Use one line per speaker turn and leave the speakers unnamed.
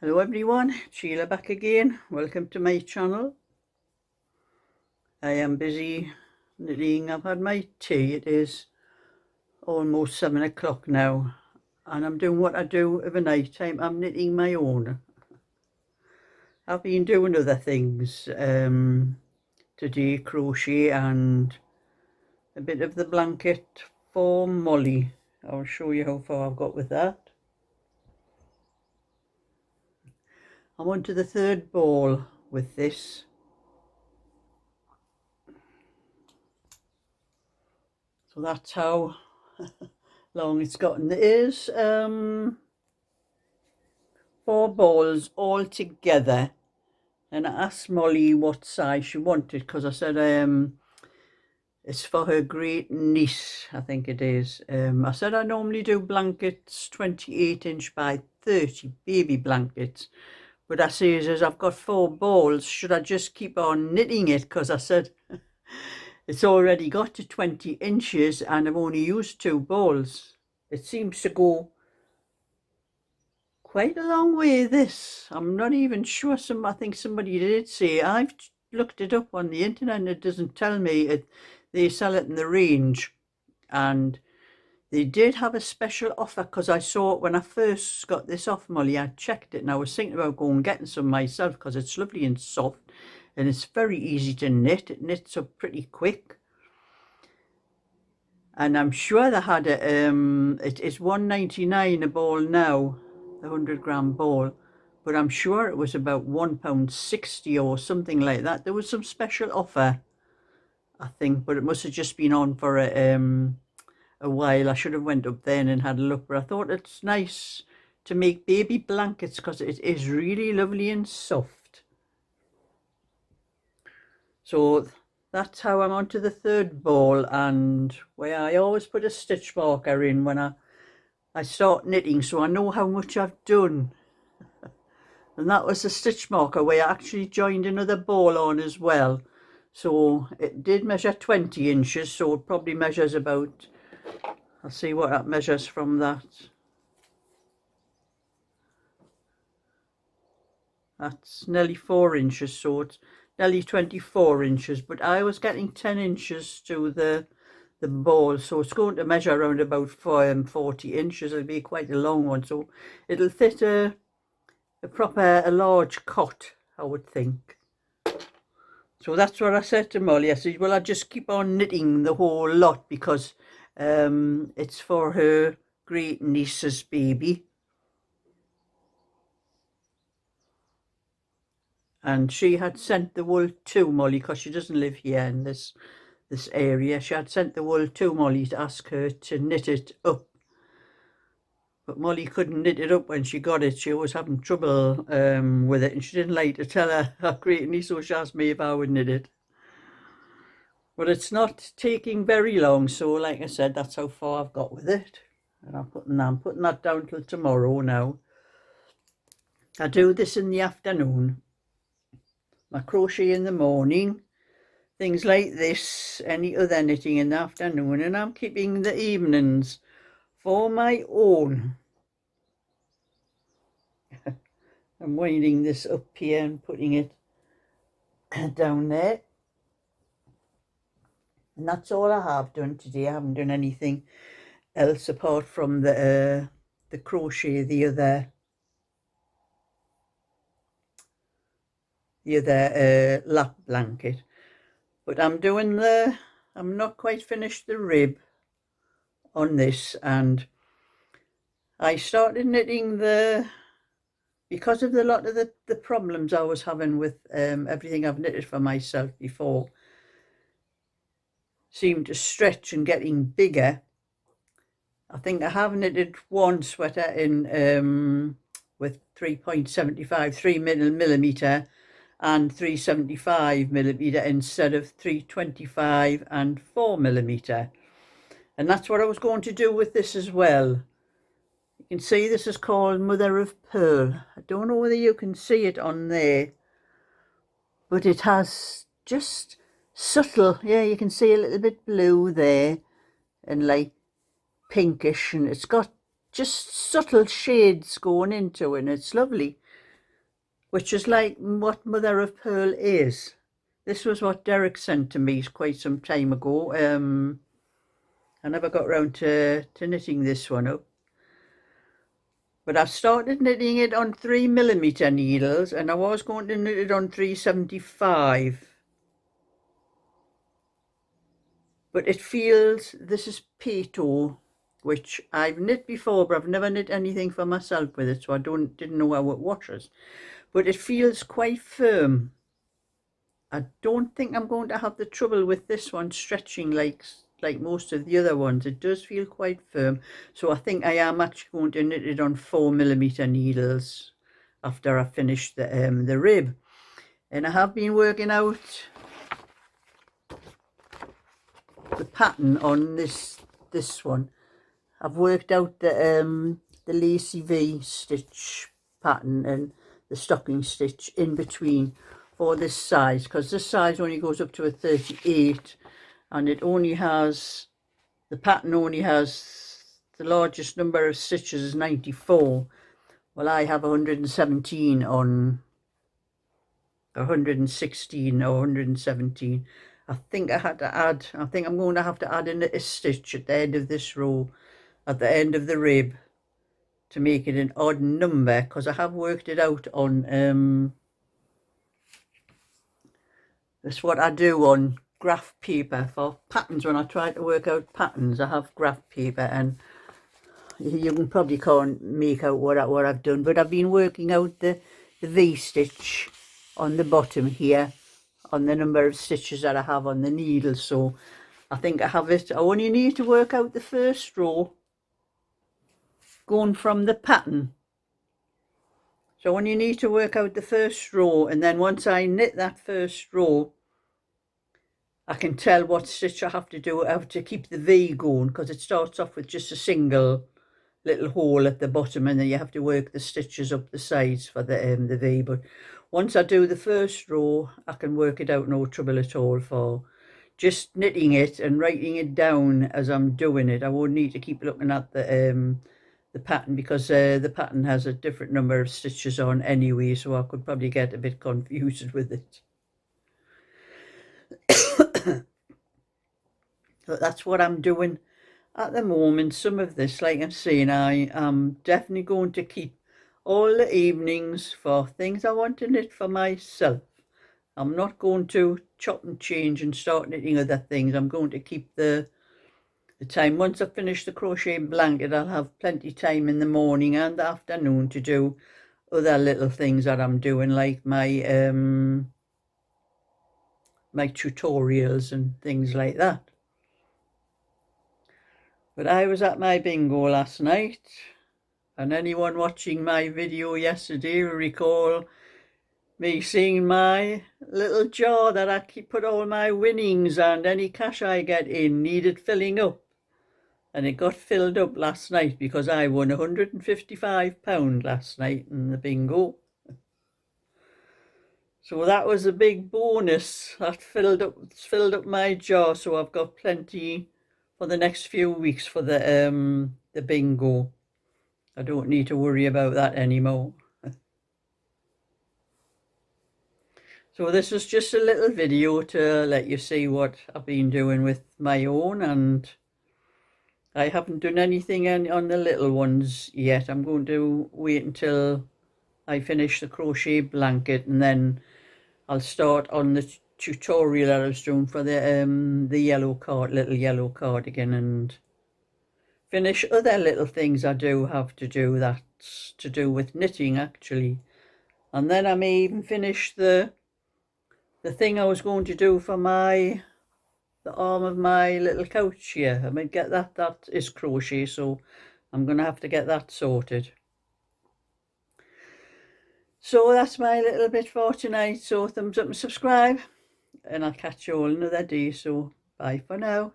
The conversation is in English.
Hello everyone, Sheila back again. Welcome to my channel. I am busy knitting. I've had my tea. It is almost 7 o'clock now and I'm doing what I do every night time. I'm knitting my own. I've been doing other things today, crochet and a bit of the blanket for Molly. I'll show you how far I've got with that. I'm on to the third ball with this. So that's how long it's gotten. There is 4 balls all together, and I asked Molly what size she wanted because I said it's for her great niece, I think it is. I said I normally do blankets 28" by 30, baby blankets. But I says, as I've got 4 balls, should I just keep on knitting it? Because I said, it's already got to 20 inches and I've only used 2 balls. It seems to go quite a long way, this. I'm not even sure. I think somebody did say, I've looked it up on the internet and it doesn't tell me. They sell it in the range. And they did have a special offer because I saw it when I first got this off Molly. I checked it and I was thinking about going and getting some myself because it's lovely and soft and it's very easy to knit. It knits up pretty quick. And I'm sure they had it is £1.99 a ball now, the 100-gram ball, but I'm sure it was about £1.60 or something like that. There was some special offer, I think, but it must have just been on for a while. I should have went up then and had a look, but I thought it's nice to make baby blankets because it is really lovely and soft. So that's how I'm on to the third ball, and where I always put a stitch marker in when I start knitting so I know how much I've done. And that was the stitch marker where I actually joined another ball on as well. So it did measure 20 inches, so it probably measures about, I'll see what that measures from that. That's nearly 4 inches, so it's nearly 24 inches. But I was getting 10 inches to the ball, so it's going to measure around about 40 inches. It'll be quite a long one, so it'll fit a large cot, I would think. So that's what I said to Molly. I said, well, I just keep on knitting the whole lot because it's for her great niece's baby. And she had sent the wool to Molly because she doesn't live here in this area. She had sent the wool to Molly to ask her to knit it up. But Molly couldn't knit it up when she got it. She was having trouble with it, and she didn't like to tell her great niece, so she asked me if I would knit it. But it's not taking very long, so like I said, that's how far I've got with it. And I'm putting that down till tomorrow now. I do this in the afternoon. My crochet in the morning, things like this, any other knitting in the afternoon, and I'm keeping the evenings for my own. I'm winding this up here and putting it down there. And that's all I have done today. I haven't done anything else apart from the crochet, the other lap blanket. But I'm not quite finished the rib on this, and I started knitting because of a lot of the problems I was having with everything I've knitted for myself before seemed to stretch and getting bigger. I think I have knitted one sweater in with 3.75 3mm and 375mm instead of 325 and 4mm, and that's what I was going to do with this as well. You can see this is called Mother of Pearl. I don't know whether you can see it on there, but it has just subtle, yeah, you can see a little bit blue there and like pinkish, and it's got just subtle shades going into it, and it's lovely. which is like what mother of pearl is. This was what Derek sent to me quite some time ago. I never got round to knitting this one up. But I've started knitting it on 3mm needles, and I was going to knit it on 375. But it feels, this is Peto, which I've knit before, but I've never knit anything for myself with it, so I didn't know how it washes. But it feels quite firm. I don't think I'm going to have the trouble with this one stretching like most of the other ones. It does feel quite firm, so I think I am actually going to knit it on 4mm needles after I finish the rib. And I have been working out the pattern on this one. I've worked out the lacy V stitch pattern and the stocking stitch in between for this size, because this size only goes up to a 38, and it only has, the pattern only has, the largest number of stitches is 94. Well, I have 117 on 116 or 117. I think I had to add, I think I'm going to have to add in a stitch at the end of this row, at the end of the rib, to make it an odd number, because I have worked it out on that's what I do on graph paper for patterns. When I try to work out patterns, I have graph paper, and you can probably can't make out what I've done, but I've been working out the V stitch on the bottom here on the number of stitches that I have on the needle. So I think I have it. I only need to work out the first row going from the pattern. So when you need to work out the first row, and then once I knit that first row, I can tell what stitch I have to do. I have to keep the V going, because it starts off with just a single little hole at the bottom, and then you have to work the stitches up the sides for the V. But once I do the first row, I can work it out, no trouble at all, for just knitting it and writing it down as I'm doing it. I won't need to keep looking at the pattern, because the pattern has a different number of stitches on anyway, so I could probably get a bit confused with it. But that's what I'm doing at the moment. Some of this, like I'm saying, I am definitely going to keep all the evenings for things I want to knit for myself. I'm not going to chop and change and start knitting other things. I'm going to keep the time. Once I finish the crochet blanket, I'll have plenty of time in the morning and the afternoon to do other little things that I'm doing, like my my tutorials and things like that. But I was at my bingo last night, and anyone watching my video yesterday will recall me seeing my little jar that I put all my winnings and any cash I get in needed filling up. And it got filled up last night, because I won £155 last night in the bingo. So that was a big bonus. That filled up my jar, so I've got plenty for the next few weeks for the bingo. I don't need to worry about that anymore. So this is just a little video to let you see what I've been doing with my own, and I haven't done anything on the little ones yet. I'm going to wait until I finish the crochet blanket, and then I'll start on the tutorial that I was doing for the little yellow cardigan, and finish other little things I do have to do that's to do with knitting actually. And then I may even finish the thing I was going to do for the arm of my little couch here. I might get that is crochet, so I'm going to have to get that sorted. So that's my little bit for tonight. So thumbs up and subscribe, and I'll catch you all another day. So bye for now.